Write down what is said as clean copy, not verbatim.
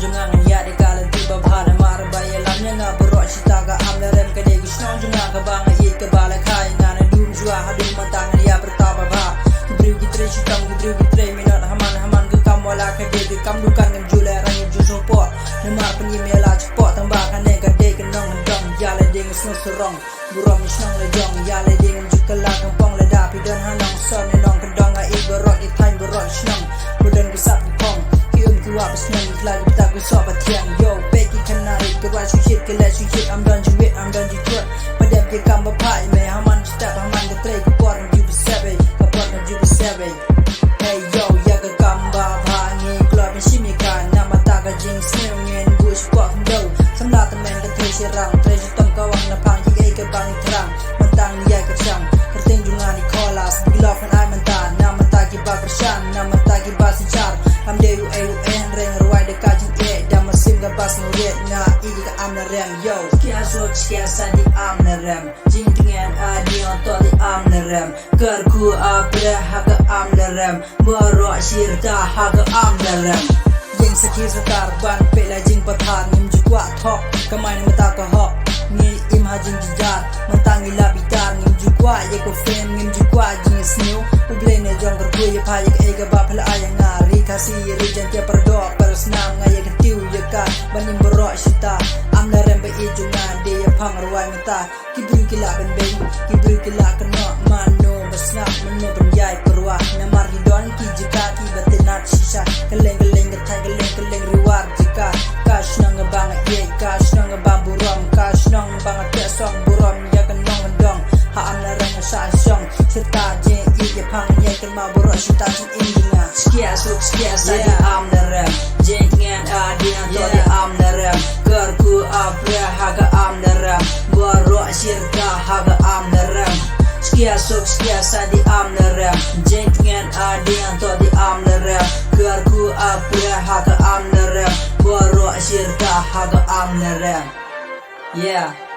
junga ngaya de kala tiba bhana mar baya lamnya nga bro shita ga amla rem ka de gishna junga ka banga ye ka bala khai ngana dum jua hadum mantang ya pertaba ba kibru gitre shitam kibru gitre minat haman ka kamwala ka de kam dukan ngam jula rang ju so po ne mar pani mela chpo tang ba ka ne ka de ka nong dong ya le de ngus sorong burom isnang le jong ya le de ngam jukala kang pong le da pi don hanong son ne nong ka dong ai borot i thain borot snong budan gisap pong Wapas nang iklag kita ku sobat yang yo Peki kanari ke wa shit ke la shit I'm done you wit I'm done you trip Padam ke kamba pai me haman step haman ke tre ke por ng jubi sebe ke por ng jubi sebe Hey yo ya ke kamba bhangi klor ben shimi kan nama ta ka jing sneu ngen gu spot do samla ta men ke tre sirang tre sitom ka wang na pang ye ke bang terang mentang ya ke chang kerteng jungani kolas bilof an ai menta nama ta ki ba pershan nama ta ki ba sinchar am de u bas nuret na iga amna rem yo kia sok kia sadi amna rem jing dengan adi onto di amna rem kerku apre haga amna rem moro shirta haga amna rem jing sakir satar ban pela jing pathan nim jukwa thok kamai mata ko hok ni imha jing jijar mantangi labitar nim jukwa ye ko fem nim jukwa jing snew ublene jong kerku ye pha ye ega ba phla ayanga ri khasi rijan ke perdo persnam ngaya ketiu ye ka banim bro shita amna rembe ijunga de ya phangarwai mata kibru kila ben ben kibru kila kano mano basna mano benjai perwa namar hidon ki jika ki batinat shisha keleng reward jika kash nang bang ye kash nang bamburom kash nang bang tesong burom ya kanong dong ha amna rang sa song serta je ye phang ye kan ma bro shita ki injinga skia sa di amna rem jeng ngan adi to di amna rem kerku apre haga amna rem bro shirka haga amna rem skia sa di amna rem jeng ngan adi to di amna rem kerku apre haga amna rem bro shirka haga amna rem yeah